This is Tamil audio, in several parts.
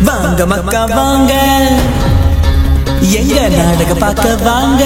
வாங்க மக்கா வாங்க, எங்க நாடக பார்க்க வாங்க.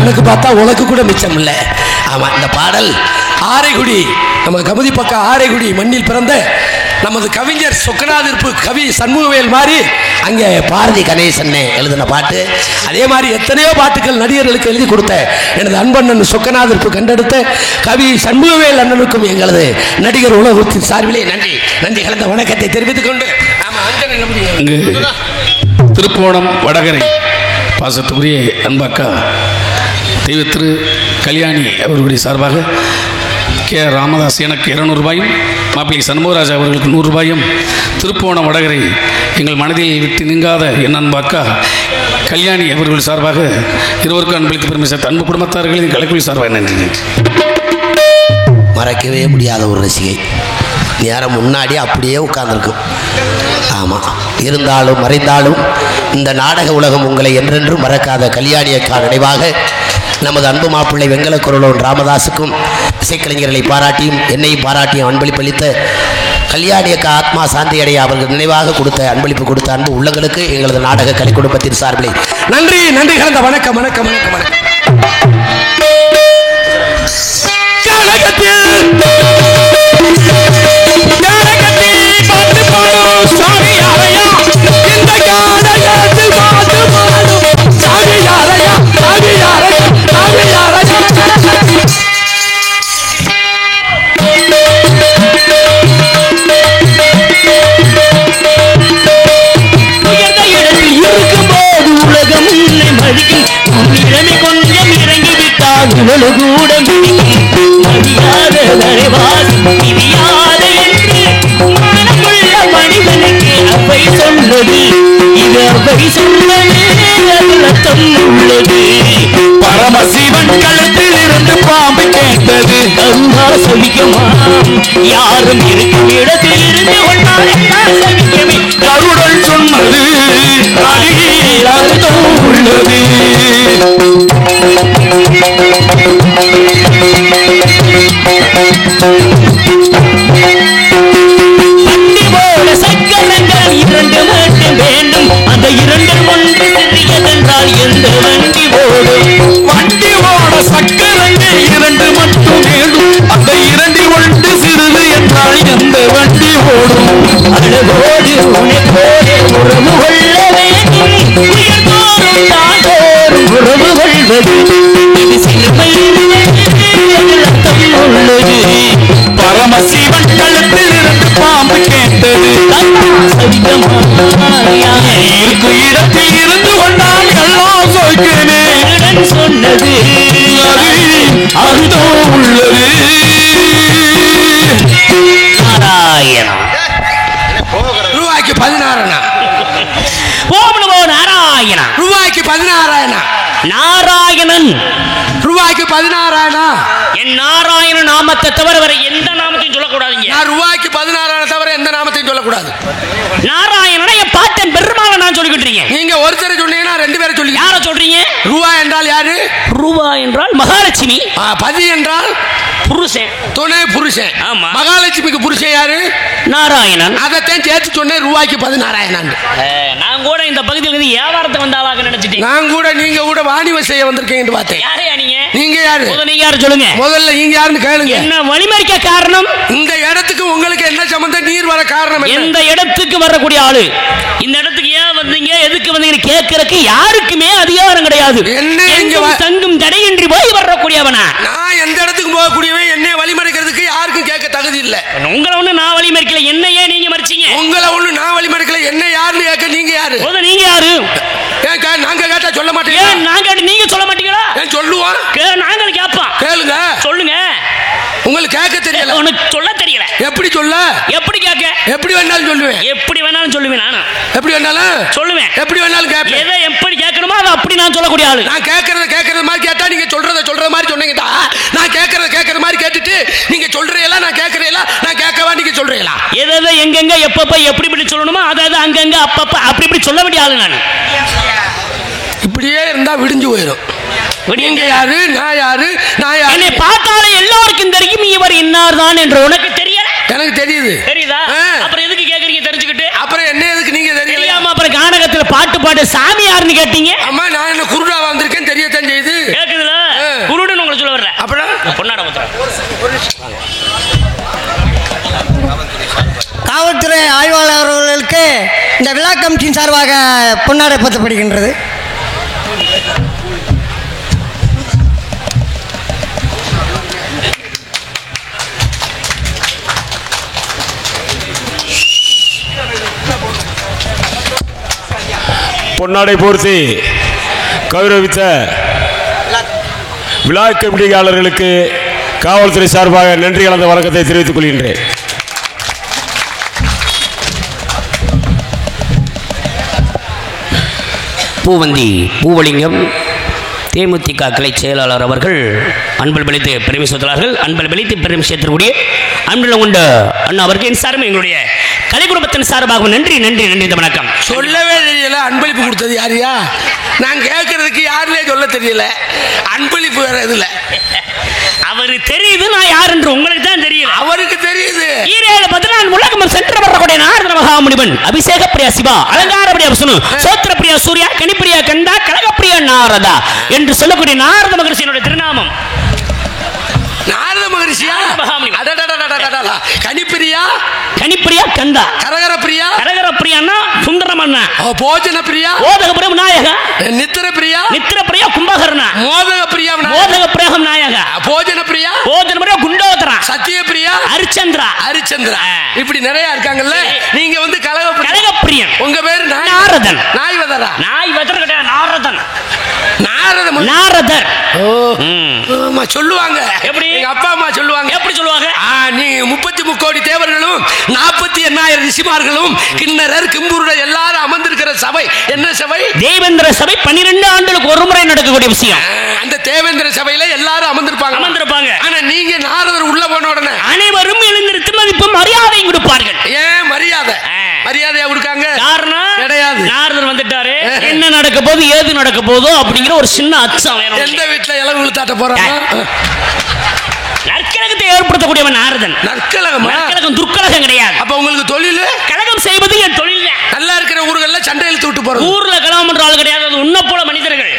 எனக்கு பார்த்தா உனக்கு கூட மிச்சம் இல்லை. ஆமா, இந்த பாடல் ஆரைக்குடி, நம்ம கமுதி பக்கம் ஆரைக்குடி மண்ணில் பிறந்த நமது கவிஞர் சொக்கநாதிருப்பு கவி சண்முகவேல் மாதிரி அங்கே பாரதி கணேசன் எழுதின பாட்டு. அதே மாதிரி எத்தனையோ பாட்டுகள் நடிகர்களுக்கு எழுதி கொடுத்த எனது அன்பண்ணன் சொக்கநாதிருப்பு கண்டெடுத்த கவி சண்முகவேல் அண்ணனுக்கும் எங்களது நடிகர் உலகத்தின் சார்பிலே நன்றி நன்றி கலந்த வணக்கத்தை தெரிவித்துக் கொண்டு திருப்போணம் வடகரை பாசத்துக்குரிய அன்பாக்கா தெய்வ திரு கல்யாணி அவர்களுடைய சார்பாக கே ராமதாஸ் எனக்கு 200 ரூபாயும், மாப்பிள்ளை சண்முகராஜ் அவர்களுக்கு 100 ரூபாயும், திருப்போணம் வடகரை எங்கள் மனதில் விட்டு நீங்காத என் அன்பாக்கா கல்யாணி அவர்கள் சார்பாக இருவருக்கும் அன்பளித்து பெருமை சேர்த்த அன்பு குடும்பத்தார்களின் கலைக்குழு சார்பாக நன்றி. மறக்கவே முடியாத ஒரு ரசிகை, நேரம் முன்னாடி அப்படியே உட்கார்ந்துருக்கும். ஆமாம், இருந்தாலும் மறைந்தாலும் இந்த நாடக உலகம் உங்களை என்றென்றும் மறக்காத கல்யாணி அக்கா நினைவாக நமது அன்பு மாப்பிள்ளை வெங்கல குரலோன் ராமதாஸுக்கும் இசைக்கலைஞர்களை பாராட்டியும் என்னையும் பாராட்டியும் அன்பளிப்பளித்த கல்யாணி அக்கா ஆத்மா சாந்தி அடைய அவர்கள் நினைவாக கொடுத்த அன்பளிப்பு கொடுத்த அன்பு உள்ளங்களுக்கு எங்களது நாடக கலை குடும்பத்தின் சார்பிலே நன்றி நன்றி கலந்த வணக்கம் வணக்கம் வணக்கம் வணக்கம். கொஞ்சம் இறங்கிவிட்டால் கூட மரியாத மனிதனுக்கு அவை சொன்னது இது அவை சொன்னது அர்த்தம் உள்ளது. பரமசிவன் கழுத்தில் இருந்து பாம்பு கேட்டது அம்மா சொல்லிக்குமா, யாரும் இருக்கும் இடத்தில் இருந்து ஒன்றால் சகிக்கவே கருடல் சொன்னது அர்த்தம் உள்ளது. சக்கரங்கள் 2 மட்டும் வேண்டும், அந்த 2 ஒன்று சிறியதென்றால் எந்த வண்டி ஓடும்? வண்டி ஓட சக்கரங்கள் 2 மட்டும் வேண்டும், அந்த 2 ஒன்று சிறிது என்றால் எந்த வண்டி ஓடும்? அழகோடு உனக்கோடு உறவு கொள்ள வேண்டும், உயர்ந்தோறும் தாழ்ந்தோறும் உறவு கொள்வது இது சிறுமை அர்த்தம் உள்ளது. பரமசிவன் கழுத்தில் இருந்து பாம்பு கேட்டது இருக்கும் இடத்தில் இருந்து கொண்டால் எல்லாம் சொற்கவே சொன்னது அர்த்தம் உள்ளது. நாராயணா ரூபாய்க்கு 16 நாராயணா ரூபாய்க்கு 16 நாராயணன் ரூபாய்க்கு 16 என் நாராயண நாமத்தை தவிர வேற எந்த நாமத்தையும் சொல்லக்கூடாதுங்க. நான் ரூபாய்க்கு 16 தவிர எந்த நாமத்தையும் சொல்லக்கூடாது. நாராயணனை என் பாட்டன் பெருமாளை நான் சொல்லிக்கிட்டு இருக்கேன். நீங்க ஒருத்தரை சொன்னீங்கன்னா 2 பேரை சொல்லி யார சொல்றீங்க? ரூபா என்றால் யாரு? ரூபா என்றால் மகாலட்சுமி. பதி என்றால் புருஷன், துணை புருஷன். ஆமா. மகாலட்சுமிக்கு புருஷன் யாரு? நாராயணன். அதைத்தான் சேர்த்து சொன்னேன் ரூபாய்க்கு 16. நான் கூட இந்த பகுதியில் வியாபாரத்துக்கு வந்தாலாக நினைச்சிட்டேன். நான் கூட நீங்க கூட வாணிப செய்ய வந்திருக்கீங்கன்னு பார்த்தேன். யாரையா நீங்க? நீங்க யாரு? நீங்க யாரு சொல்லுங்க. முதல்ல நீங்க யாருன்னு கேளுங்க. என்ன வழிமறிக்க காரணம்? இந்த இடத்துக்கு உங்களுக்கு என்ன சம்பந்தம்? நீர் வர காரணம் என்ன? இந்த இடத்துக்கு வரக்கூடிய ஆளு இந்த இடத்துக்கு ஏன் வந்தீங்க, எதுக்கு வந்தீங்க கேட்கறதுக்கு யாருக்குமே அதிகாரம் கிடையாது. என்ன இங்க தங்கும் தடையின்றி போய் வரக்கூடியவனா? நான் எந்த இடத்துக்கு போகக்கூடியவன், என்னை வழிமறிக்கிறதுக்கு யாருக்கும் கேட்க தகுதி இல்ல. உங்களை ஒண்ணு நான் வழிமறிக்கல, என்ன ஏன் நீங்க மறிச்சீங்க? உங்களை ஒண்ணு நான் வழிமறிக்கல, என்ன யாருன்னு கேட்க நீங்க யாரு? நீங்க யாரு? நாங்க கேட்டா சொல்ல மாட்டீங்க. நான் கேட்டு நீங்க சொல்ல மாட்டீங்களா? சொல்லுவோம், நாங்க கேட்போம். கேளுங்க. சொல்லுங்க. உங்களுக்கு கேட்க தெரியல, உனக்கு சொல்ல தெரியல. எப்படி சொல்ல? எப்படி கேட்க? எப்படி வேணாலும் சொல்லுவேன். எப்படி வேணாலும் சொல்லுவேன். நானும் எப்படி வேணாலும் சொல்லுவேன். எப்படி வேணாலும் கேட்பேன். எதை எப்படி கேட்கணுமோ அதை அப்படி நான் சொல்லக்கூடிய ஆளு. நான் கேட்கறது மாதிரி கேட்டா நீங்க சொல்ற மாதிரி சொன்னீங்கடா. நான் கேட்கற மாதிரி கேட்டுட்டு நீங்க சொல்றீங்களா, நான் கேட்கறீங்களா, நான் கேட்கவா நீங்க சொல்றீங்களா? எதை எங்கெங்க எப்பப்ப எப்படி இப்படி சொல்லணுமோ அதை அங்கங்க அப்பப்ப அப்படி இப்படி சொல்ல வேண்டிய ஆளு நான். இப்படியே இருந்தா விடிஞ்சு போயிடும். நீங்க யாரு, நான் யாரு, நான் யாரு? என்னை பார்த்தாலே எல்லாருக்கும் தெரியும் இவர் இன்னார் தான் என்று. உனக்கு தெரியல? எனக்கு தெரியுது. தெரியுதா? அப்புறம் எதுக்கு கேக்குறீங்க தெரிஞ்சுக்கிட்டு? அப்புறம் என்ன எதுக்கு நீங்க தெரியாம அப்புறம் கானகத்துல பாட்டு சாமி யாருன்னு கேட்டீங்க? அம்மா நான் என்ன குருடா வந்திருக்கேன், தெரியத்தான் செய்யுது. கேக்குதுல? இந்த விழா கமிட்டியின் சார்பாக பொன்னாடை போற்றப்படுகின்றது. பொன்னாடை போர்த்தி கௌரவித்த விழா கமிட்டியாளர்களுக்கு காவல்துறை சார்பாக நன்றி கலந்த வணக்கத்தை தெரிவித்துக் கொள்கின்றேன். பூவந்தி பூவலிங்கம் தேமுதிக கிளை செயலாளர் அவர்கள் அன்பல் பலித்து பெருமை சேர்த்தார்கள். அன்பல் பலித்து பெருமை சேர்த்தக்கூடிய அன்பில் கொண்ட அண்ணா அவர்கள் என் சார்பாக எங்களுடைய கலை குடும்பத்தின் சார்பாக நன்றி நன்றி நன்றி. இந்த வணக்கம். சொல்லவே தெரியல. அன்பளிப்பு கொடுத்தது யாரையா நான் கேட்கறதுக்கு யாருன்னே சொல்ல தெரியல. அன்பளிப்பு வேற இதுல அவரு தெரியுது, நான் யார் என்று உங்களுக்கு தான் தெரியும். அவருக்கு தெரியுது. ஈரேழு 14 உலகம் சென்று வரக்கூடிய நாரத மகாமுனிவன் அபிஷேக பிரியா சிவா, அலங்கார பிரியா விஷ்ணு, சோத்திர பிரியா சூர்யா, கனிப்பிரியா கந்தா, கனகப்பிரியா நாரதா என்று சொல்லக்கூடிய நாரத மகரிஷியினுடைய திருநாமம். நாரத மகரிஷியா? கனிப்பிரியா, கனிப்பிரியா கந்தா, கரகர பிரியா, கரகர பிரியான்னா சுந்தரமண்ணா, போஜன பிரியா, ஓதக பிரியா விநாயக, நித்திர பிரியா, நித்திர பிரியா கும்பகர்ணா, மோதக பிரியா, மோதக பிரியா விநாயக, போஜன பிரியா, போஜன பிரியா குண்டோதரா, சத்திய பிரியா, ஹரிச்சந்திரா, ஹரிச்சந்திரா, இப்படி நிறைய இருக்காங்கல்ல. நீங்க வந்து கலகப்பிரியன். உங்க பேரு நாரதன். நாய்வதரா? நாய்வதர் கிடையாது, நாரதன். நாரதர். சொல்லுவாங்க. எப்படி? எங்க அப்பா அம்மா சொல்லுவாங்க. எப்படி சொல்லுவாங்க? நீ 33 கோடி தேவர்களும் 48,000 ரிஷிமார்களும் கிண்ணறர் கிம்புருடர் எல்லாரும் அமர்ந்திருக்கிற சபை என்ன சபை? தேவேந்திர சபை. 12 ஆண்டுகளுக்கு ஒரு முறை நடக்கக்கூடிய விஷயம். அந்த தேவேந்திர சபையில எல்லாரும் அமர்ந்திருப்பாங்க. ஆனா நீங்க நாரதர் உள்ள போன உடனே அனைவரும் எழுந்திருத்து மதிப்பு மரியாதையும் கொடுப்பார்கள். ஏன் மரியாதை? மரியாதையா கொடுக்காங்க. காரணம் கிடையாது. நாரதர் வந்துட்டாரு, என்ன நடக்க போது ஏது நடக்க போதோ அப்படிங்கிற ஒரு சின்ன அச்சம் வேணும். எந்த வீட்டுல இளவு விழுத்தாட்ட போறாங்க? நற்கழகத்தை ஏற்படுத்தக்கூடியவன் நாரதன். நற்கழகம் துர்க்கழகம் கிடையாது. அப்ப உங்களுக்கு தொழில் கழகம் செய்வது என் தொழில். நல்லா இருக்கிற ஊர்கள்ல சண்டை இழுத்து விட்டு போறது. ஊர்ல கழகம் என்ற ஆள் கிடையாது, அது உன்ன போல மனிதர்கள்.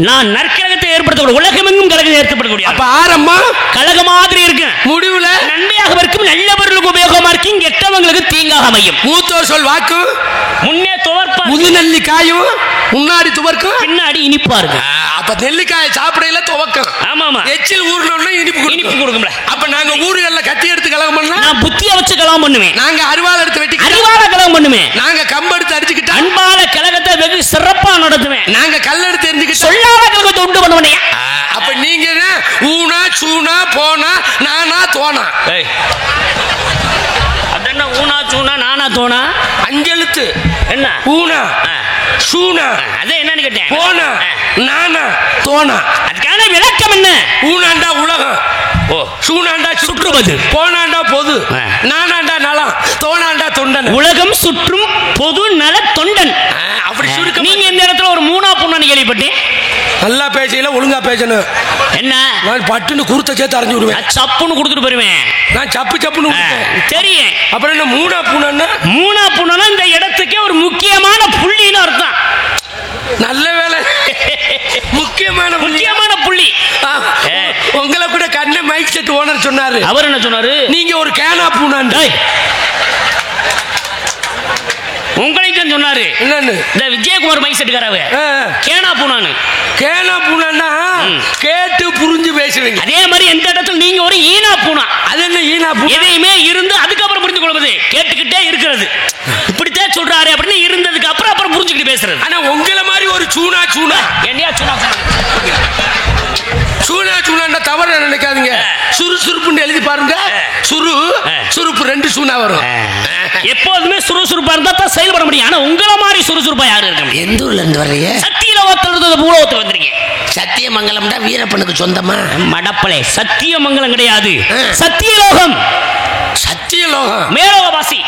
நான் நற்கழகத்தை ஏற்படுத்தக்கூடிய உலகமெங்கும் கழகம் ஏற்படுத்தக்கூடிய. அப்ப ஆரம்பம் கழக மாதிரி இருக்கு, முடிவுல நன்மையாக இருக்கும், நல்லவர்களுக்கு உபயோகமா இருக்கும், கெட்டவங்களுக்கு தீங்காக அமையும். மூத்தோர் சொல் வாக்கு முன்னே துவர்ப்பா, முதுநெல்லிக்காயும் முன்னாடி துவர்க்கும், பின்னாடி இனிப்பா இருக்கு. அப்ப நெல்லிக்காயை சாப்பிடையில துவக்கம். ஆமா. எச்சில் ஊர்ல இனிப்பு கொடுக்கும்ல. அப்ப நாங்க ஊர்கள்ல கத்தி எடுத்து கலகம் பண்ணா, நான் புத்திய வச்சு கலகம் பண்ணுவேன். நாங்க அருவாள் எடுத்து வெட்டி அருவாள கலகம் பண்ணுவேன். நாங்க கம்பு எடுத்து அடிச்சுக்கிட்டு அன்பால கலகத்தை வெகு சிறப்பா நடத்துவேன். நாங்க கல் எடுத்து எரிஞ்சுக்கிட்டு சொல்லாத கலகத்தை உண்டு பண்ணுவேன். அப்ப நீங்க ஊனா சூனா போனா நானா தோனா? அதென்ன ஊனா சூனா நானா தோனா? 5 எழுத்து. என்ன? ஊனா சூனா. அது என்னன்னு கேட்டேன். போனா நானா தோனா. அதுக்கான விளக்கம் என்ன? ஊனாண்டா உலகம், சூனாண்டா சுற்றுவது, போனாண்டா பொது, நானாண்டா நலம், தோனாண்டா தொண்டன். உலகம் சுற்றும் பொது நல தொண்டன். அப்படி சுருக்க. நீங்க இந்த இடத்துல ஒரு மூணா பொண்ணு கேள்விப்பட்டேன். நல்லா பேசல, ஒழுங்கா பேசணும். என்ன? நான் பட்டுன்னு குருத்த சேர்த்து அரைஞ்சு விடுவேன். சப்புன்னு கொடுத்துட்டு போயிருவேன். நான் சப்புன்னு தெரியும். அப்புறம் என்ன மூணா பூனா? மூணா பூனா இந்த இடத்துக்கே ஒரு முக்கியமான புள்ளின்னு அர்த்தம். நல்ல வேலை, முக்கியமான புள்ளி. உங்களை கூட கண்ண மைக் செட் ஓனர் சொன்னாரு. அவர் என்ன சொன்னாரு? நீங்க ஒரு கேனா பூனாண்டா. உங்களையும் சொன்னாரு. என்னன்னு? இந்த விஜயகுமார் மைக் செட்டுக்காரவ கேனா பூனான்னு. கேனா பூனா கேட்டு புரிஞ்சு பேசுவீங்க. அதே மாதிரி எந்த இடத்துல நீங்க ஒரு ஈனா பூனா. அது என்ன ஈனா பூனா? எதையுமே இருந்து அதுக்கப்புறம் புரிந்து கொள்வது, கேட்டுக்கிட்டே இருக்கிறது. இப்படித்தான் சொல்றாரு அப்படின்னு இருந்ததுக்கு அப்புறம் புரிஞ்சுக்கிட்டு பேசுறது. ஆனா உங்களை மாதிரி ஒரு சூனா என்னையா சூனா தவறு நினைக்காதீங்க. சுறுசுறுப்புன்னு எழுதி பாருங்க. சுறுப்பு 2 சூனா வரும். எப்போதுமே சுறுசுறுப்பா இருந்தா தான் செயல்பட முடியும். ஆனா உங்கள மாதிரி சுறுசுறுப்பா யாரும் இருக்க? எந்த ஊர்ல இருந்து வர்றீங்க? சத்தியலோகத்துல பூலோகத்துல வந்திருக்கீங்க. சத்தியமங்கலம்டா வீரப்பனுக்கு சொந்தமா? மடப்பலே, சத்தியமங்கலம் கிடையாது, சத்தியலோகம். சத்தியலோகம் மேலோகவாசி.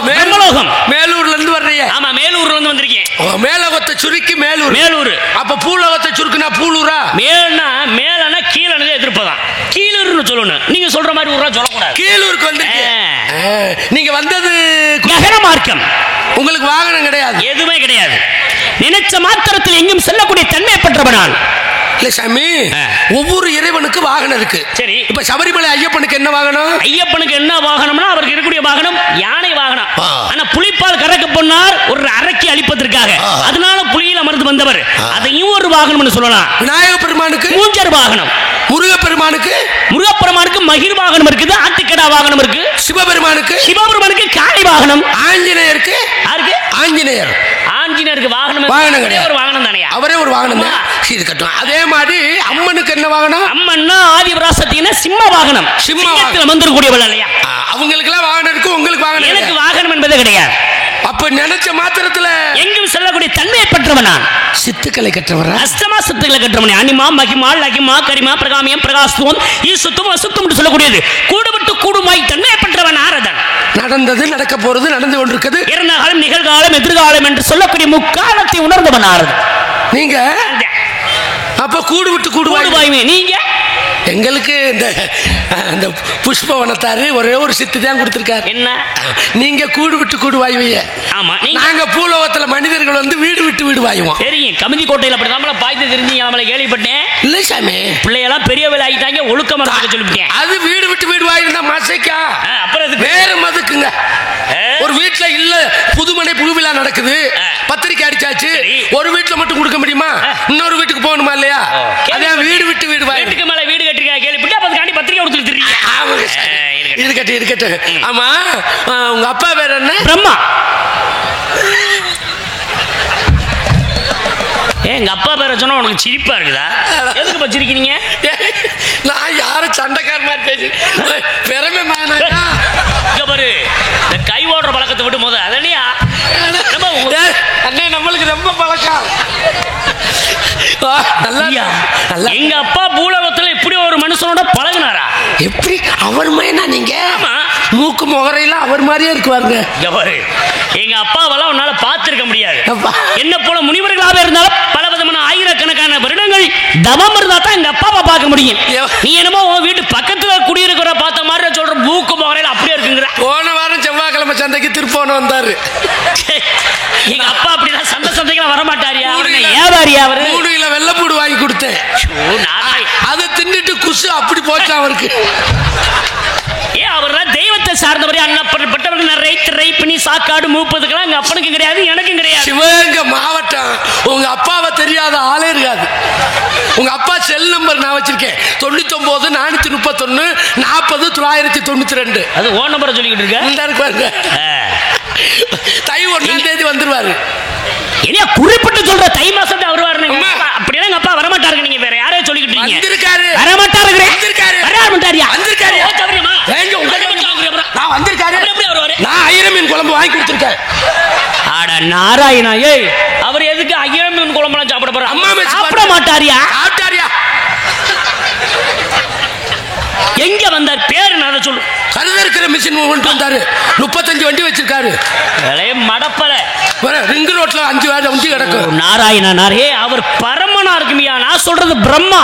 மேலோகம். மேலூர்ல இருந்து வர்றீங்க? ஆமா, மேலூர்ல இருந்து வந்திருக்கீங்க. மேலோகத்தை சுருக்கி மேலூர். அப்ப பூலோகத்தை சுருக்குனா பூலூரா? மேலனா கீழனது எதிர்ப்பதான். கீழூர்னு சொல்லணும். நீங்க சொல்ற மாதிரி ஊரா சொல்லக்கூடாது. கீழூருக்கு வந்திருக்கீங்க. நீங்க வந்தது ககன மார்க்கம். உங்களுக்கு வாகனம் கிடையாது, எதுவுமே கிடையாது. நினைச்ச மாத்திரத்தில் எங்கும் செல்லக்கூடிய தன்மை பெற்றவனால் இல்ல சாமி, ஆ. ஒவ்வொரு இறைவனுக்கு வாகனம் இருக்கு. சரி. இப்ப சபரிமலை ஐயப்பனுக்கு என்ன வாகனம்? ஐயப்பனுக்கு என்ன வாகனம்னா அவருக்கு இருக்கக்கூடிய வாகனம் யானை வாகனம். ஆ. ஆனா புலிப்பால் கறக்க பொன்னார் ஒரு அரக்கி அழிப்பதற்காக ஆ. அதனால புலியில் அமர்ந்து வந்தவர். அதையும் ஒரு வாகனம்னு சொல்லலாம். விநாயக பெருமானுக்கு மூஞ்சர் வாகனம். முருகப்பெருமானுக்கு முருகப்பெருமானுக்கு மகிழ் வாகனம் இருக்குது. ஆட்டுக்கடா வாகனம் இருக்கு. சிவபெருமானுக்கு சிவபெருமானுக்கு காளை வாகனம். ஆஞ்சநேயருக்கு யாருக்கு? ஆஞ்சநேயர் ஆஞ்சநேயருக்கு வாகனம் வாகனம் கிடையாது. ஒரு வாகனம் தானையா? அவரே ஒரு வாகனம் தான். இது கட்டும். அதே மாதிரி அம்மனுக்கு என்ன வாகனம்? அம்மன்னா ஆதிபராசக்தினா சிம்ம வாகனம். சிம்ம சிம்மத்தில் அமர்ந்திருக்கூடியவள் இல்லையா? அவங்களுக்கு எல்லாம் வாகனம் இருக்கு, உங்களுக்கு வாகனம் எனக்கு கிடையாது. வாகனம் என்பதே கிடையாது. அப்ப நினைச்ச மாத்திரத்துல எங்கும் செல்லக்கூடிய தன்மையை பெற்றவன் நான். சித்துக்களை கற்றவரா? அஷ்டமா சித்துக்களை கற்றவனே. அனிமா மகிமா லகிமா கரிமா பிரகாமியம் பிரகாசுவம் ஈசுத்துவம் அசுத்தம் என்று சொல்லக்கூடியது கூடுபட்டு கூடுமாய் தன்மையை பெற்றவன் நாரதன். நடந்தது, நடக்க போறது, நடந்து கொண்டிருக்கிறது. இறந்த காலம், நிகழ்காலம், எதிர்காலம் என்று சொல்லக்கூடிய முக்காலத்தை உணர்ந்தவன் நாரதன். நீங்க அப்ப கூடு விட்டு கூடுவாய். கூடுவாயுமே நீங்க. எங்களுக்கு இந்த புஷ்பவனத்தாரு ஒரே ஒரு சித்து தான் கொடுத்திருக்காரு. என்ன? நீங்க கூடு விட்டு கூடு வாயுவீங்க. ஆமா. நாங்க பூலோகத்துல மனிதர்கள் வந்து வீடு விட்டு வீடு வாயுவோம். தெரியும். கமிதி கோட்டையில் அப்படி நம்மள பாய்த்து தெரிஞ்சீங்க. நம்மளை கேள்விப்பட்டேன். இல்ல சாமி, பிள்ளையெல்லாம் பெரிய வேலை ஆகிட்டாங்க. ஒழுக்கமா இருக்க சொல்லிவிட்டேன். அது வீடு விட்டு வீடு வாயிருந்தா மாசைக்கா அப்புறம் இது வேற மதுக்குங்க. ஒரு வீட்டுல இல்ல புதுமனை புதுவிழா நடக்குது, பத்திரிக்கை அடிச்சாச்சு. ஒரு வீட்டுல மட்டும் கொடுக்க முடியுமா? இன்னொரு வீட்டுக்கு போகணுமா இல்லையா? அதே வீடு விட்டு வீடு வாய். வீட்டுக்கு மேல வீடு கட்டிருக்கா கேள்விப்பட்டு அப்ப அதுக்காண்டி பத்திரிக்கை கொடுத்துட்டு இருக்கட்டும் இருக்கட்டும். ஆமா, உங்க அப்பா பேர் என்ன? பிரம்மா. எங்க அப்பா பேரை சொன்னா உனக்கு சிரிப்பா இருக்குதா? எதுக்கு சிரிக்கிறீங்க? நான் யாரும் சண்டைக்கார மாதிரி பேசி பெருமை பாரு. இந்த கை ஓடுற பழக்கத்தை விட்டு போது அதனையா அண்ணே நம்மளுக்கு ரொம்ப பழக்கம். எங்க அப்பா பூலகத்துல இப்படி ஒரு மனுஷனோட பழகினாரா? எப்படி அவர் மைனா? நீங்க மூக்கு முகரையெல்லாம் அவர் மாதிரியே இருக்குவாருங்க. எங்க அப்பாவெல்லாம் உன்னால பார்த்திருக்க முடியாது. என்ன போல முனிவர்களாக இருந்தாலும் பல விதமான ஆயிரக்கணக்கான வருடங்கள் தவம் இருந்தா தான் எங்க அப்பாவை பார்க்க முடியும். நீ என்னமோ உன் வீட்டு பக்கத்துல குடியிருக்கிற பார்த்த மாதிரி சொல்ற மூக்கு முகரையில அப்படியே இருக்குங்கிற. போன வாரம் செவ்வாய்க்கிழமை சந்தைக்கு திருப்போன வந்தாரு. எங்க அப்பா அப்படிதான் சந்தைக்கு வரமாட்டாரியா? வியாபாரியா அவரு? 3 கிலோ வெள்ளைப்பூடு வாங்கி கொடுத்தேன். அதை தின்னுட்டு குசு அப்படி போச்சு அவருக்கு. அவர் தெய்வத்தை சார்ந்தவரே. அண்ணப்பட்டவர்கள் ரைப்பினி சாக்காடு மூப்பதுக்கெல்லாம் எங்க அப்பனுக்கும் கிடையாது, எனக்கும் கிடையாது. சிவகங்கை மாவட்டம். உங்க அப்பாவை தெரியாத ஆளே இருக்காது. உங்க அப்பா செல் நம்பர் நான் வச்சிருக்கேன். 99 431 40 992. அது ஓ நம்பரை சொல்லிக்கிட்டு இருக்க. தை 1ஆம் தேதி வந்துருவாரு. இனியா குறிப்பிட்டு சொல்ற தை மாசம் வருவாரு. அப்படியே எங்க அப்பா வரமாட்டாருங்க. நீங்க வேற யாரையும் சொல்லிக்கிட்டு இருக்கீங்க. வந்திருக்காரு. வரமாட்டாரு. வந்திருக்காரு. வரமாட்டாரியா? வந்திருக்காரு. நான் வந்திருக்காரு. நான் ஐயர மீன் குழம்பு வாங்கி கொடுத்திருக்கேன். அட நாராயணா, ஏய் அவர் எதுக்கு ஐயர மீன் குழம்புலாம் சாப்பிட போறாரு? அம்மா சாப்பிட மாட்டாரியா? சாப்பிட்டாரியா? எங்க வந்தார்? பேரு நான் சொல்லு. கருதற்கிற மிஷின் கொண்டு வந்தாரு. 35 வண்டி வச்சிருக்காரு. மடப்பல ரிங்கு ரோட்ல 5 வண்டி கிடக்கும். நாராயணா நாரே அவர் பரமனா இருக்குமியா. நான் சொல்றது பிரம்மா.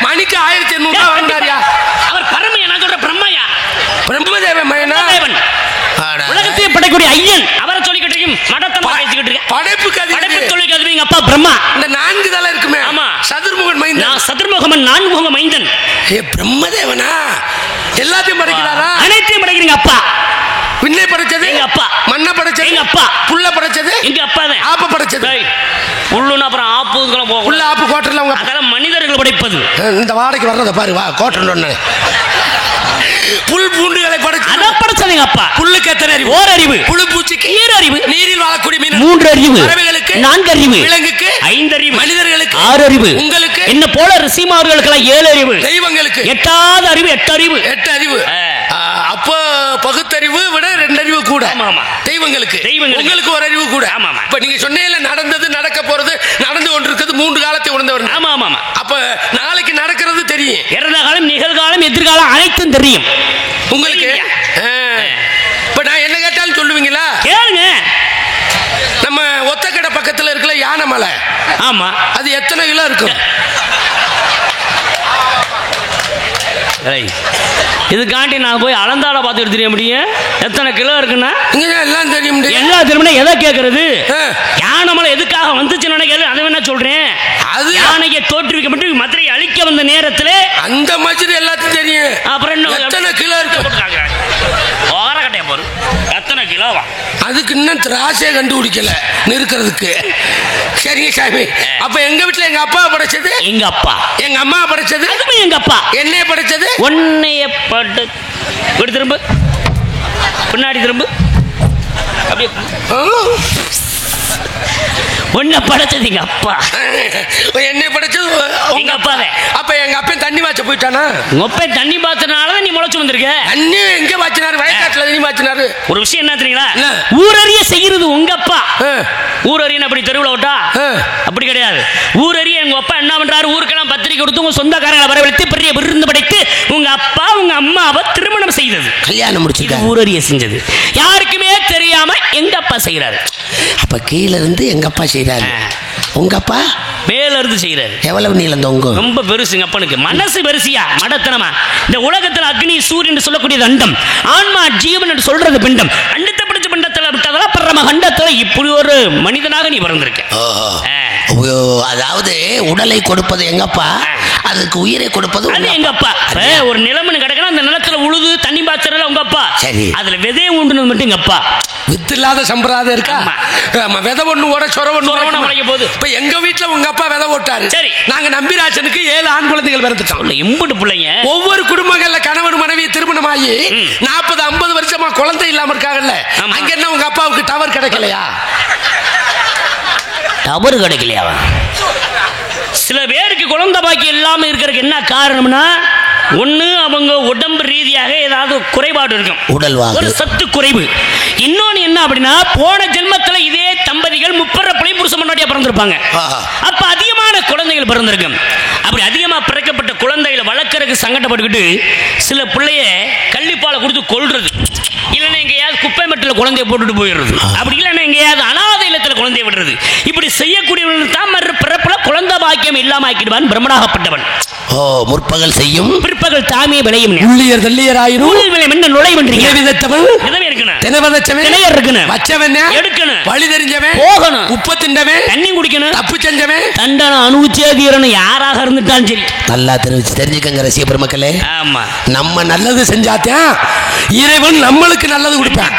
மணிக்கு 1800 வாங்கினாரியா? அவர் பரமையா? நான் சொல்ற பிரம்மையா? பிரம்மதேவன் மயனா? உலகத்தையே படைக்கூடிய ஐயன் அவரை சொல்லிக்கிட்டு இருக்கீங்க. மடத்தமா பேசிக்கிட்டு இருக்கேன். படைப்பு சொல்லிக்கிறது எங்க அப்பா பிரம்மா. இந்த 4 தலை இருக்குமே. ஆமா. சதுர்முகன் மைந்தன். நான் சதுர்முகமன் 4 முக மைந்தன். பிரம்மதேவனா? எல்லாத்தையும் படைக்கிறாரா? அனைத்தையும் படைக்கிறீங்க அப்பா. விண்ணை படைச்சது எங்க அப்பா. மண்ணை படைச்சது எங்க அப்பா. புல்ல படைச்சது எங்க அப்பா தான். ஆப்ப படைச்சது. புல்லுன்னு அப்புறம் ஆப்புக்குள்ள போகும். புல்ல ஆப்பு கோட்டர்ல அவங்க அதெல்லாம் மனிதர்கள் படைப்பது. இந்த வாடகைக்கு வர்றத பாரு. வா கோட்டர் புல் பூண்டுகளை படைச்சது எங்க அப்பா. புல்லுக்கு எத்தனை அறிவு? ஓரறிவு. புழு பூச்சிக்கு 7 அறிவு. நீரில் வாழக்கூடிய மீன் 3 அறிவு. பறவைகளுக்கு 4 அறிவு. விலங்குக்கு 5 அறிவு. மனிதர்களுக்கு 6 அறிவு. உங்களுக்கு என்ன போல ரிஷிமார்களுக்கெல்லாம் 7 அறிவு. தெய்வங்களுக்கு 8வது அறிவு. 8 அறிவு. 8 அறிவு. அப்போ பகுத்தறிவு விட 2 அறிவு கூட. தெய்வங்களுக்கு உங்களுக்கு 1 அறிவு கூட. இப்ப நீங்க சொன்னீங்கல்ல நடந்தது, நடக்க போறது, நடந்து கொண்டிருக்கிறது, 3 காலத்தை உணர்ந்தவர். ஆமா ஆமா. அப்ப நாளைக்கு நடக்கிறது தெரியும். இறந்த காலம், நிகழ்காலம், எதிர்காலம் அனைத்தும் தெரியும் உங்களுக்கு. இப்ப நான் என்ன கேட்டாலும் சொல்லுவீங்களா? கேளுங்க. நம்ம ஒத்தக்கடை பக்கத்துல இருக்கல யானை மலை. ஆமா. அது எத்தனை கிலோ இருக்கும்? இதுக்காண்டி நான் போய் அளந்தாட பார்த்துட்டு தெரிய முடியும். எத்தனை கிலோ இருக்குன்னா எல்லாம் தெரியும். எல்லாம் தெரியும்னா எதை கேட்கறது? யானை மலை எதுக்காக வந்துச்சுன்னு கேள்வி. அதை வேணா சொல்றேன். அது யானையை தோற்றுவிக்கப்பட்டு மதுரையை அழிக்க வந்த நேரத்தில் அந்த மஜ்ரி எல்லாத்தையும் தெரியும். அப்புறம் எத்தனை கிலோ இருக்கு ஓரக்கட்டையா போரு எத்தனை கிலோவா அதுக்கு இன்னும் திராசே கண்டுபிடிக்கல நிறுக்கிறதுக்கு. சரிங்க சாமி. அப்ப எங்க வீட்டுல எங்க அப்பா படைச்சது எங்க அப்பா, எங்க அம்மா படைச்சது எங்க அப்பா, என்னைய படைச்சது ஒன்னைய படு திரும்ப பின்னாடி திரும்ப அப்படியே ஒன்ன படைச்சது எங்க அப்பா, என்னை படைச்சது எங்க அப்பாவே. அப்ப எங்க அப்பா தண்ணி வாச்ச போயிட்டானா? உங்க அப்பா தண்ணி பாத்தினாலதான் நீ முளைச்சு வந்திருக்க. தண்ணி எங்க வாச்சினாரு? வயக்காட்டுல தண்ணி வாச்சினாரு. ஒரு விஷயம் என்ன தெரியுங்களா? என்ன? ஊரறிய செய்யறது உங்க அப்பா. ஊரறிய அப்படி தெருவில் விட்டா அப்படி கிடையாது. ஊரறிய எங்க அப்பா என்ன பண்றாரு? ஊருக்கெல்லாம் பத்திரிக்கை கொடுத்து உங்க சொந்தக்காரங்களை வரவழைத்து பெரிய விருந்து படைத்து உங்க அப்பா உங்க அம்மாவை திருமணம் செய்தது, கல்யாணம் முடிச்சு ஊரறிய செஞ்சது. யாருக்குமே தெரியாம எங்க அப்பா செய்யறாரு. அப்ப கீழ இருந்து எங்க அப்பா செய்யறாரு, உங்க அப்பா மேல இருந்து செய்யறாரு. எவ்வளவு நீளம் தொங்கும்? ரொம்ப பெருசுங்க அப்பனுக்கு. மனசு பெருசியா மடத்தனமா? இந்த உலகத்துல அக்னி சூரியன் சொல்லக்கூடியது அண்டம், ஆன்மா ஜீவன் என்று சொல்றது பிண்டம். அண்டத்தை பிடிச்ச பிண்டத்துல விட்டதா பரம கண்டத்துல இப்படி ஒரு மனிதனாக நீ பிறந்திருக்க. அதாவது உடலை கொடுப்பது எங்கப்பா, அதுக்கு உயிரை கொடுப்பது எங்க அப்பா. ஒரு நிலமனு கிடக்கணும், அந்த நிலத்துல உழுது தண்ணி பாய்ச்சறல உங்க அப்பா. சரி, அதுல விதையை உண்டுனது மட்டும் எங்க அப்பா. வித்து இல்லாத சம்பிரதாயம் இருக்கா? விதை ஒண்ணு ஓட சொர ஒண்ணு முளைக்க போகுது. இப்ப எங்க வீட்டுல உங்க அப்பா விதை ஓட்டாரு. சரி, நாங்க நம்பிராஜனுக்கு 7 ஆண் குழந்தைகள் பிறந்துட்டோம். எம்புட்டு பிள்ளைங்க. ஒவ்வொரு குடும்பங்கள்ல கணவன் மனைவி திருமணம் ஆகி 40-50 வருஷமா குழந்தை இல்லாம இருக்காங்கல்ல, அங்க என்ன உங்க அப்பாவுக்கு டவர் கிடைக்கலையா? டவர் கிடைக்கலையா? சில பேருக்கு குழந்தை பாக்கி இல்லாம இருக்கிறதுக்கு என்ன காரணம்னா, ஒண்ணு அவங்க உடம்பு ரீதியாக ஏதாவது குறைபாடு இருக்கும், ஒரு சத்து குறைவு. இன்னொன்னு என்ன அப்படின்னா, போன ஜென்மத்துல இதே தம்பதிகள் 30 பிள்ளை புருஷ முன்னாடியா பிறந்திருப்பாங்க. அப்ப அதிகமான குழந்தைகள் பிறந்திருக்கும். அப்படி அதிகமா பிறக்கப்பட்ட குழந்தைகளை வளர்க்கறதுக்கு சங்கடப்பட்டுக்கிட்டு சில பிள்ளைய கள்ளிப்பாலை கொடுத்து கொல்றது, இல்லைன்னா எங்கேயாவது குப்பை மெட்டில் குழந்தைய போட்டுட்டு போயிடுறது, அப்படி இல்லைன்னா எங்கேயாவது அனாதை இல்லத்துல குழந்தைய விடுறது. இப்படி செய்யக்கூடியவர்கள் தான் மறு பிறப்புல குழந்தை பாக்கியம் இல்லாம ஆக்கிடுவான் பிரம்மனாகப்பட்டவன். முற்பகல் செய்யும் பிற்பகல் தாமே விளையும். உள்ளியர் தள்ளியர் ஆயிரும் என்ன நுழைவன்றீங்க? விதத்தவன் விதவை இருக்கணும், தினவதச்சவன் தினையர் இருக்கணும், வச்சவன் எடுக்கணும், வழி தெரிஞ்சவன் போகணும், உப்பு திண்டவன் தண்ணி குடிக்கணும், தப்பு செஞ்சவன் தண்டனை அனுபவிச்சே தீரணும், யாராக இருந்துட்டாலும் சரி. நல்லா தெரிஞ்சுக்கங்க ரசிக பெருமக்களே. ஆமா, நம்ம நல்லது செஞ்சாத்தான் இறைவன் நம்மளுக்கு நல்லது கொடுப்பான்.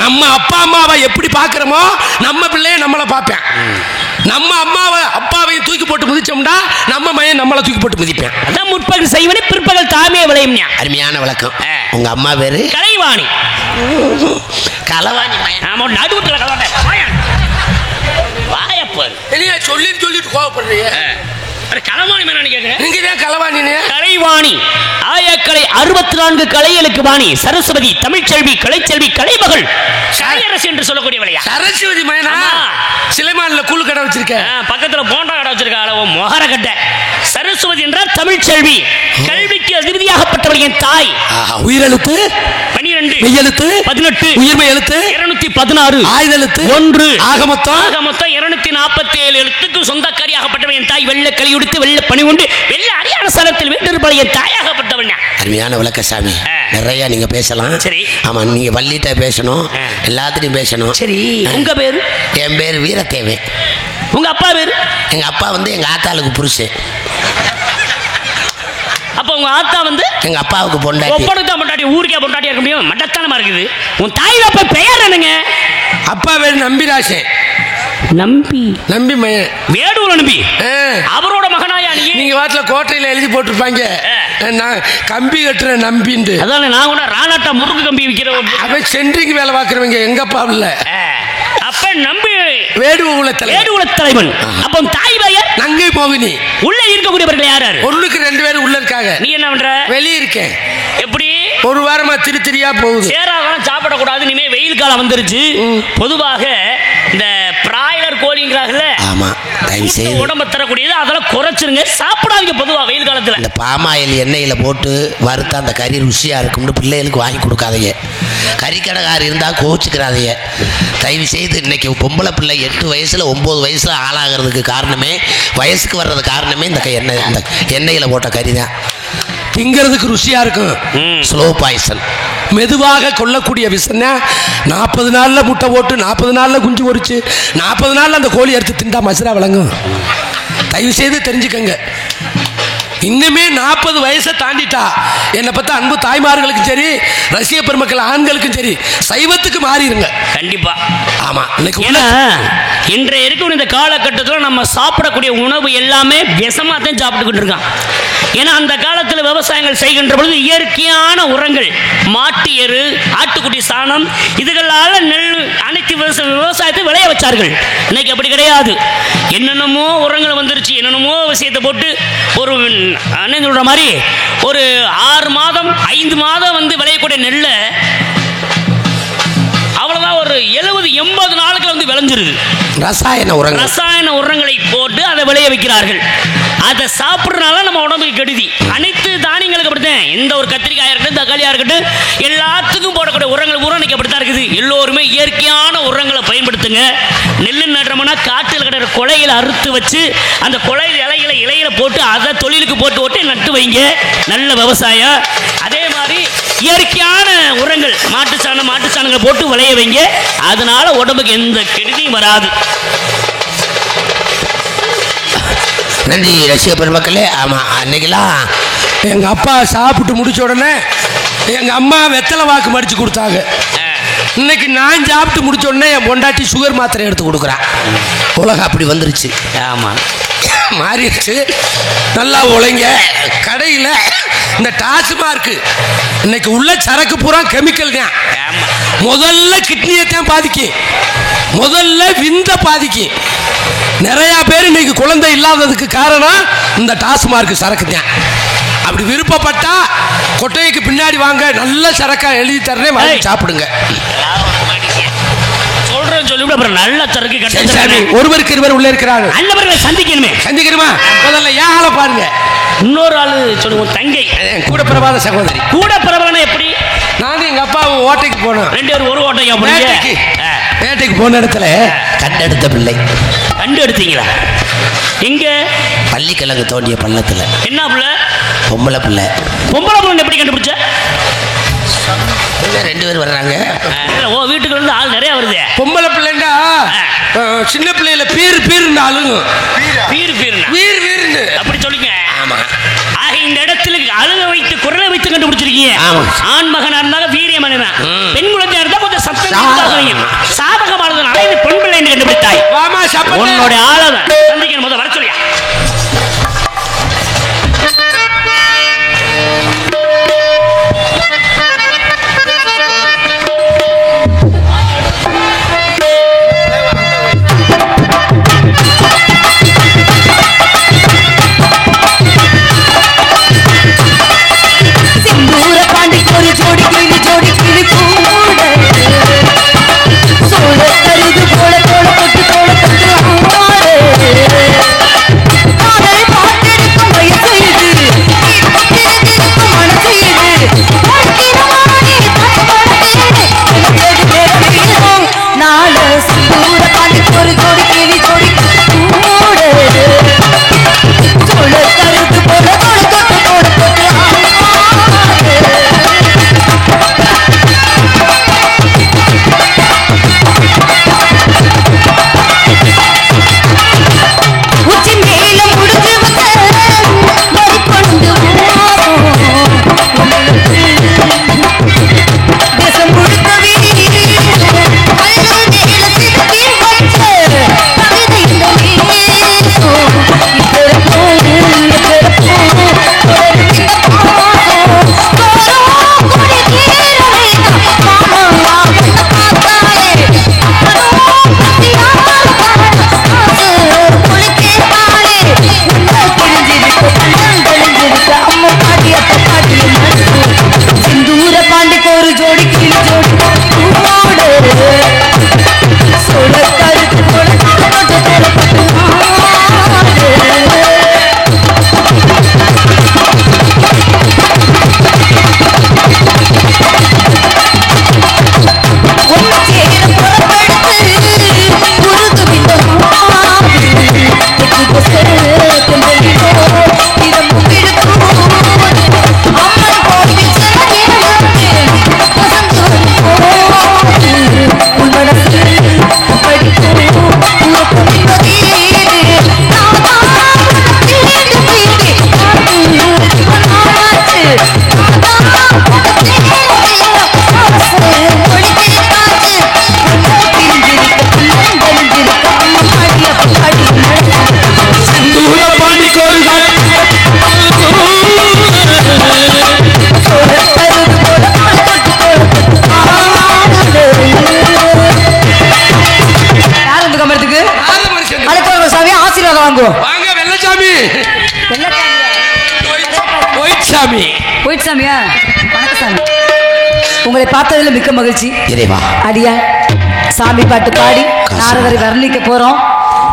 நம்ம அப்பா அம்மாவை எப்படி பாக்குறோமோ நம்ம பிள்ளைய நம்மளை பார்ப்பேன். நம்ம அம்மாவை அப்பாவையும் தூக்கி போட்டு மிதிச்சோம்னா நம்ம மையன் நம்மளை தூக்கி போட்டு மிதிப்பேன். அதான் முற்பகல் செய்வனே பிற்பகல் தாமே விளையும். அருமையான விளக்கம். உங்க அம்மா பேரு கலைவாணி. கலவாணி நடுவுல வாயப்பாரு சொல்லிட்டு கோவப்படுறீங்க. கலைவாணி மேல கேக்குறேன், நீங்க தான் கலைவாணி. கலைவாணி ஆயக்கலை 64 கலைகளுக்கு வாணி, சரஸ்வதி, தமிழ்ச்செல்வி, கலைச்செல்வி, கலைமகள், கலையரசி என்று சொல்லக்கூடிய விளையா. சரஸ்வதி மயனா சிலைமான்ல கூழு கடை வச்சிருக்க, பக்கத்துல போண்டா கடை வச்சிருக்க, மொஹர கட்டை. சரஸ்வதி என்றால் தமிழ்ச்செல்வி, கல்விக்கு அதிபதியாகப்பட்டவள் என் தாய். உயிரெழுத்து 12, மெய்யெழுத்து 18, உயிர்மை எழுத்து 216, ஆயுதெழுத்து 1, ஆக மொத்தம் 247 எழுத்துக்கு சொந்தக்காரியாகப்பட்டவள் என் தாய். வெள்ளை கலி உடுத்து வெள்ளை பணி கொண்டு வெள்ளை அரியான சலத்தில் வீட்டிருப்பாள் என் தாயாகப்பட்டவள். அருமையான விளக்க சாமி, நிறைய நீங்க பேசலாம். சரி, ஆமா, நீங்க வள்ளிட்ட பேசணும், எல்லாத்திலையும் பேசணும். சரி, உங்க பேரு? என் பேர் வீரத்தேவன். உங்க அப்பா பேரு? எங்க அப்பா எங்க ஆத்தாளுக்கு புருஷன். அப்ப உங்க ஆத்தா எங்க அப்பாவுக்கு பொண்டாட்டி. ஒப்பனுக்கு தான் பொண்டாட்டி, ஊருக்கே பொண்டாட்டியா இருக்க முடியும்? மட்டத்தனமா இருக்குது. உன் தாய் அப்பா பெயர் என்னங்க? அப்பா பேரு நம்பிராசன். நம்பி மயன் வேடூர் நம்பி, அவரோட மகனாயா நீ? நீங்க வாட்டில கோட்டையில எழுதி போட்டிருப்பாங்க, நான் கம்பி கட்டுற நம்பிண்டு. அதான நான் கூட ராணாட்டா முறுக்கு கம்பி விற்கிறேன். அவன் சென்ட்ரிங் வேலை பார்க்கறவங்க எங்க அப்பா இல்ல. அப்ப நம்பி வேடுகுல தலைவன். அப்ப தாய் பெயர் நங்கை மோகினி. உள்ள இருக்கக்கூடியவர்கள் யார் யாரு? ஒண்ணுக்கு 2 பேர் உள்ள இருக்காங்க. நீ என்ன பண்ற? வெளியே இருக்கேன். எப்படி? ஒரு வாரமா திரியா போகுது. சேராகலாம் சாப்பிடக்கூடாது, இனிமே வெயில் காலம் வந்துருச்சு. பொதுவாக இந்த பிராய்லர் கோழிங்கிறாங்கல்ல, ஆமா, உடம்பு தரக்கூடியது, அதெல்லாம் குறைச்சிருங்க, சாப்பிடாதீங்க. பொதுவா வெயில் காலத்துல இந்த பாமாயில் எண்ணெயில போட்டு வறுத்த அந்த கறி ருசியா இருக்கும்னு பிள்ளைகளுக்கு வாங்கி கொடுக்காதீங்க. கறிக்கடைக்கார இருந்தா கோச்சுக்கிறாதீங்க தயவு செய்து. இன்னைக்கு பொம்பளை பிள்ளை 8 வயசுல 9 வயசுல ஆளாகிறதுக்கு காரணமே, வயசுக்கு வர்றது காரணமே இந்த எண்ணெயில போட்ட கறி தான். திங்கிறதுக்கு ருசியா இருக்கும். ஸ்லோ பாய்சன், மெதுவாக கொல்லக்கூடிய விஷம்னா 40 நாள்ல முட்டை போட்டு 40 நாள்ல குஞ்சு பொரிச்சு 40 நாள்ல அந்த கோழி எடுத்து திண்டா மசுரா விளங்கும். தயவு செய்து தெரிஞ்சுக்கங்க. இன்னுமே 40 வயசை தாண்டிட்டா என்னை பற்றி அன்பு தாய்மார்களுக்கும் சரி, ரசிக பெருமக்கள் ஆண்களுக்கும் சரி, சைவத்துக்கு மாறிடுங்க. கண்டிப்பா. ஆமா. ஏன்னா இன்றைய இருக்கிற இந்த காலகட்டத்தில் நம்ம சாப்பிடக்கூடிய உணவு எல்லாமே விஷமாக தான் சாப்பிட்டுக்கிட்டு இருக்கான். ஏன்னா அந்த காலத்தில் விவசாயங்கள் செய்கின்ற பொழுது இயற்கையான உரங்கள், மாட்டு எரு, ஆட்டுக்குட்டி சாணம், இதுகளால் நெல் அனைத்து விவசாயத்தை விளைய வச்சார்கள். இன்னைக்கு அப்படி கிடையாது. என்னென்னமோ உரங்கள் வந்துருச்சு, என்னென்னமோ விஷயத்தை போட்டு ஒரு அண்ணன் சொல்ற மாதிரி ஒரு 6 மாதம் 5 மாதம் வந்து விளையக்கூடிய நெல்லை அவ்வளவுதான் ஒரு 70-80 நாளுக்கு வந்து விளைஞ்சிருது. ரசாயன உரங்களை போட்டு அதை விளைய வைக்கிறார்கள். அதை சாப்பிட்றதுனால நம்ம உடம்புக்கு கெடுதி. அனைத்து தானியங்களுக்கு அப்படித்தான். எந்த ஒரு கத்திரிக்காயா இருக்கட்டும், தக்காளியா இருக்கட்டும், எல்லாத்துக்கும் போடக்கூடிய உரங்கள் பூரா இன்னைக்கு அப்படித்தான் இருக்குது. எல்லோருமே இயற்கையான உரங்களை பயன்படுத்துங்க. நெல் நடுறோம்னா காட்டில் கிடக்கிற கொலைகளை அறுத்து வச்சு அந்த கொலை இலையில போட்டு அதை தொழிலுக்கு போட்டு நட்டு வைங்க. நல்ல விவசாயம். அதே மாதிரி இயற்கையான உரங்கள், மாட்டு சாணங்களை போட்டு விளைய வைங்க. அதனால உடம்புக்கு எந்த கெடுதியும் வராது. நன்றி ரசிக பெருமக்களே. ஆமாம், அன்னைக்கெல்லாம் எங்கள் அப்பா சாப்பிட்டு முடிச்ச உடனே எங்கள் அம்மா வெத்தலை வாக்கு மடித்து கொடுத்தாங்க. இன்னைக்கு நான் சாப்பிட்டு முடிச்ச உடனே என் பொண்டாட்டி சுகர் மாத்திரை எடுத்து கொடுக்குறான். உலகம் அப்படி வந்துருச்சு. ஆமாம், மாறிடுச்சு. நல்லா உழைங்க. கடையில் இந்த டாஸ்மார்க் இன்னைக்கு உள்ள சரக்கு பூரா கெமிக்கல் தான். முதல்ல கிட்னியை தான் பாதிக்கும், முதல்ல விந்த பாதிக்கும். நிறைய பேர் இன்னைக்கு குழந்தை இல்லாததுக்கு காரணம் இந்த டாஸ்மார்க் சரக்கு தான். அப்படி விருப்பப்பட்டா கொட்டைக்கு பின்னாடி வாங்க, நல்ல சரக்கா எழுதி தர்றேன், வாங்கி சாப்பிடுங்க. நல்ல சரக்கு கிடைச்சாரு. ஒருவருக்கு இருவர் உள்ள இருக்கிறாங்க. நல்லவர்களை சந்திக்கணுமா? முதல்ல ஏழை பாருங்க. இன்னொரு ஆளு சொல்லுவோம், தங்கை கூட பிறவாத சகோதரி. கூட பிறவான எப்படி? நானும் எங்க அப்பா ஓட்டைக்கு போனோம். 2 பேரும் ஒரு ஓட்டைக்கு வேட்டைக்கு போன இடத்துல கண்டெடுத்த பிள்ளை. கண்டு எடுத்தீங்களா? எங்க? பள்ளிக்கிழங்கு தோண்டிய பள்ளத்துல. என்ன பிள்ளை? பொம்பளை பிள்ளை. பொம்பளை பிள்ளை எப்படி கண்டுபிடிச்ச? 2 பேர் வர்றாங்க. ஓ, வீட்டுக்கு வந்து ஆள் நிறைய வருது. பொம்பளை பிள்ளைண்டா சின்ன பிள்ளையில பீர் ஆளுங்க. பீர் அப்படி சொல்லுங்க. ஆமா. ஆக இந்த இடத்துல அழுக வைத்து குரலை வைத்து கண்டுபிடிச்சிருக்கீங்க. ஆண் மகனா இருந்தாங்க வீரியம் அணுவேன், பெண் குழந்தையா இருந்தா கொஞ்சம் சத்தம் சாதகமானதுனால இது பெண் பிள்ளை என்று கண்டுபிடித்தாய். உன்னுடைய ஆளவன் சந்திக்கணும். முதல் வர சொல்லியா? சோழ கருது போல போட்டு சாமி. போயிட்டு சாமியா? வணக்கம் சாமி. உங்களை பார்த்ததில் மிக்க மகிழ்ச்சி. இறைவா. அடியா சாமி பாட்டு பாடி நாரதரை வர்ணிக்க போறோம்.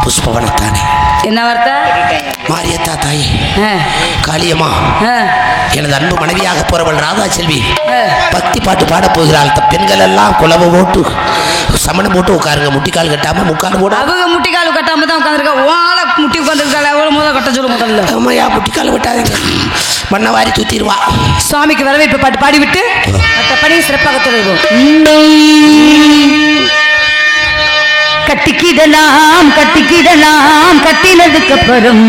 புஷ்பவனத்தானே. என்ன வார்த்தை? மாரியத்தா தாயே, காளியம்மா, ஆ, எனது அன்பு மனைவியாக போறவள் ராதா செல்வி பக்தி பாட்டு பாடப் போகிறாள். பெண்கள் எல்லாம் குலவை போட்டு சமணம் போட்டு உட்காருங்க, முட்டிக்கால் கட்டாம முக்கால் போட. அவங்க முட்டிக்கால் கட்டாம தான் உட்காந்துருக்கா. ஓல முட்டி உட்காந்துருக்காள். அவ்வளவு முதல் கட்ட சொல்லு முதல்ல. ஆமாயா, முட்டிக்கால் விட்டாதீங்க, மண்ணை வாரி தூத்திடுவா. சுவாமிக்கு வரவேற்பு பாட்டு பாடிவிட்டு மற்ற பணியை சிறப்பாக தொடர்வோம். கட்டிக்கிடலாம் கட்டிக்கிடலாம் கட்டினதுக்கு அப்புறம்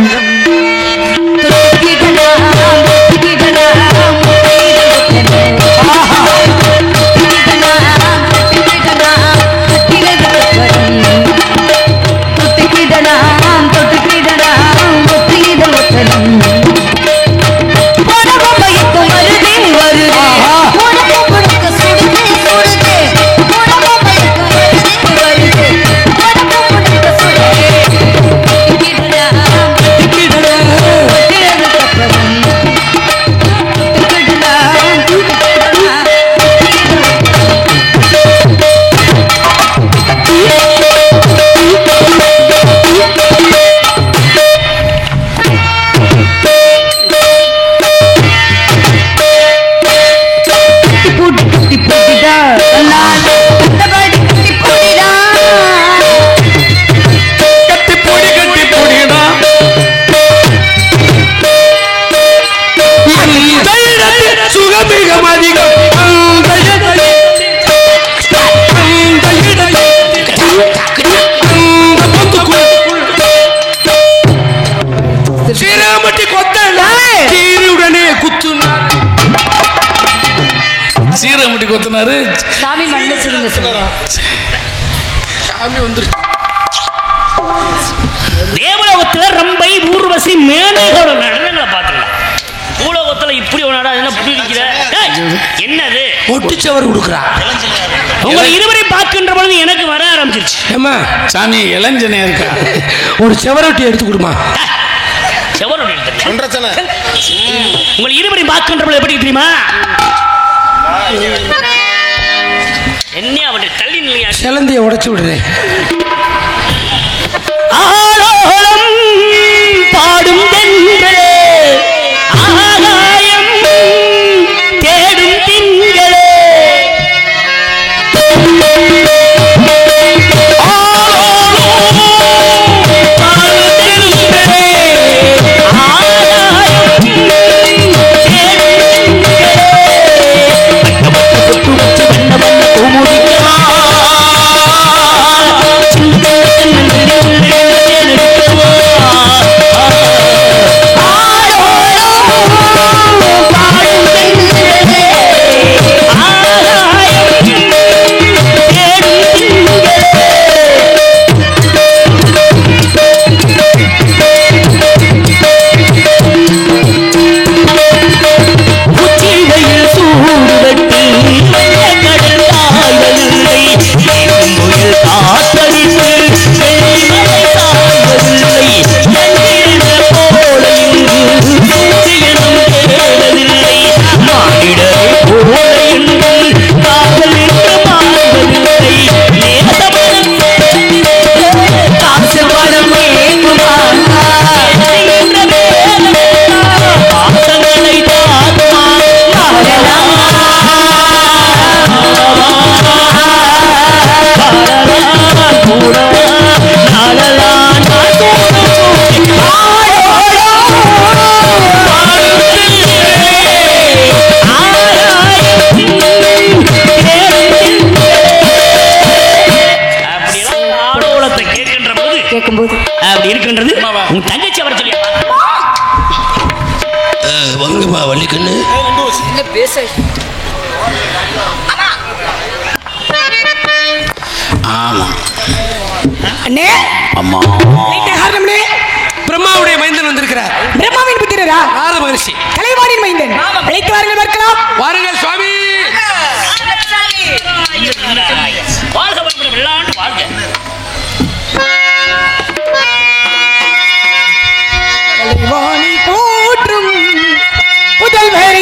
சீரமுட்டி கொத்தினாரு. சாமி மன்னிச்சிருங்க சாமி வந்துரு. தேவலோகத்துல ரம்பை ஊர்வசி மேனகோட நடனங்களை பார்த்துக்கலாம். பூலோகத்துல இப்படி ஒரு நாடா என்ன புரிவிக்கிற? என்னது ஒட்டிச்சவர் கொடுக்குறா. உங்களை இருவரை பார்க்கின்ற பொழுது எனக்கு வர ஆரம்பிச்சிருச்சு. ஏமா சாமி இளஞ்சனையா இருக்கா? ஒரு செவரொட்டி எடுத்து கொடுமா. செவரொட்டி எடுத்து உங்களை இருவரை பார்க்கின்ற பொழுது எப்படி தெரியுமா? என்ன அவருடைய தள்ளி நிலையா சிலந்தைய உடைச்சு விடுறேன். ஆலோலம் பாடும் தென்றலே, ஆகாயம் தேடும் திங்களே, கேட்கும்போது அப்படி இருக்கின்றது. உன் தங்கச்சி அவர் சொல்லி வாங்கம்மா வள்ளிக்கண்ணு. பேச ஆமா அண்ணே, அம்மா காரணம்னே பிரம்மாவுடைய மைந்தன் வந்திருக்கிறார். பிரம்மாவின் புத்திரரா? நாரத மகரிஷி. கலைவாணியின் மைந்தன். அழைத்து வாருங்கள் பார்க்கலாம். வாருங்கள் சுவாமி. வாழ்க வளமுடன், வெள்ளாண்டு வாழ்க. கலைவாணி போற்றும் புதல்வர்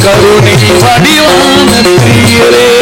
கருணை வடிவான பிரியரே